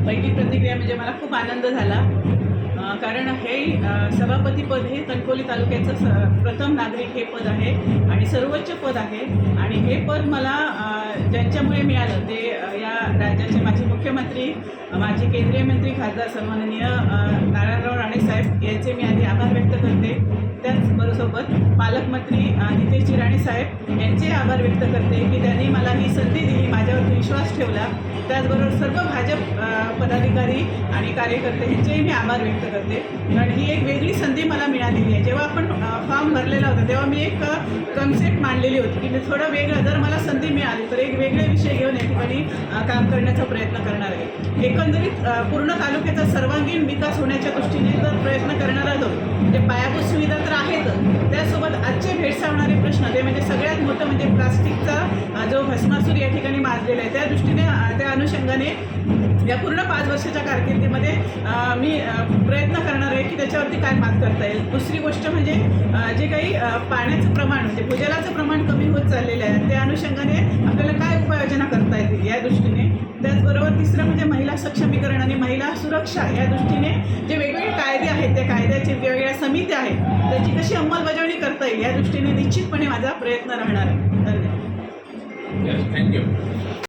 पहिली प्रतिक्रिया म्हणजे मला खूप आनंद झाला, कारण हे सभापतीपद हे कणकवली तालुक्याचं प्रथम नागरिक हे पद आहे आणि सर्वोच्च पद आहे. आणि हे पद मला ज्यांच्यामुळे मिळालं ते या राज्याचे माजी मुख्यमंत्री, माजी केंद्रीय मंत्री खासदार सन्माननीय नारायणराव राणेसाहेब यांचे मी आधी आभार व्यक्त करते. त्याचबरोबर पालकमंत्री नितेशजी राणेसाहेब यांचे आभार व्यक्त करते की त्यांनी मला ही संधी दिली, माझ्यावरती विश्वास ठेवला. त्याचबरोबर सर्व भाजप पदाधिकारी आणि कार्यकर्ते यांचेही मी आभार व्यक्त करते, कारण ही एक वेगळी संधी मला मिळालेली आहे. जेव्हा आपण फॉर्म भरलेला होता तेव्हा मी एक कन्सेप्ट मांडलेली होती की थोडं वेगळं, जर मला संधी मिळाली तर एक वेगळे विषय घेऊन या ठिकाणी काम करण्याचा प्रयत्न करणार आहे. एकंदरीत पूर्ण तालुक्याचा सर्वांगीण विकास होण्याच्या दृष्टीने जर प्रयत्न करणार आहोत, म्हणजे पायाभूत सुविधा तर आहेतच, त्यासोबत आजचे भेडसावणारे प्रश्न ते म्हणजे सगळ्यात मोठं म्हणजे प्लास्टिकचा जो भस्मासूर या ठिकाणी माजलेला आहे, त्या दृष्टीने त्या अनुषंगाने या पूर्ण 5 वर्षाच्या कारकिर्दीमध्ये मी प्रयत्न करणार आहे की त्याच्यावरती काय मात करता येईल. दुसरी गोष्ट म्हणजे जे काही पाण्याचं प्रमाण म्हणजे भूजलाचं प्रमाण कमी होत चाललेलं आहे, त्या अनुषंगाने आपल्याला काय उपाययोजना करता येतील या दृष्टीने. त्याचबरोबर तिसरं म्हणजे महिला सक्षमीकरण आणि महिला सुरक्षा या दृष्टीने जे वेगवेगळे कायदे आहेत, त्या कायद्याचे वेगवेगळ्या समित्या आहेत, त्याची कशी अंमलबजावणी करता येईल या दृष्टीने निश्चितपणे माझा प्रयत्न राहणार आहे. धन्यवाद. थँक्यू.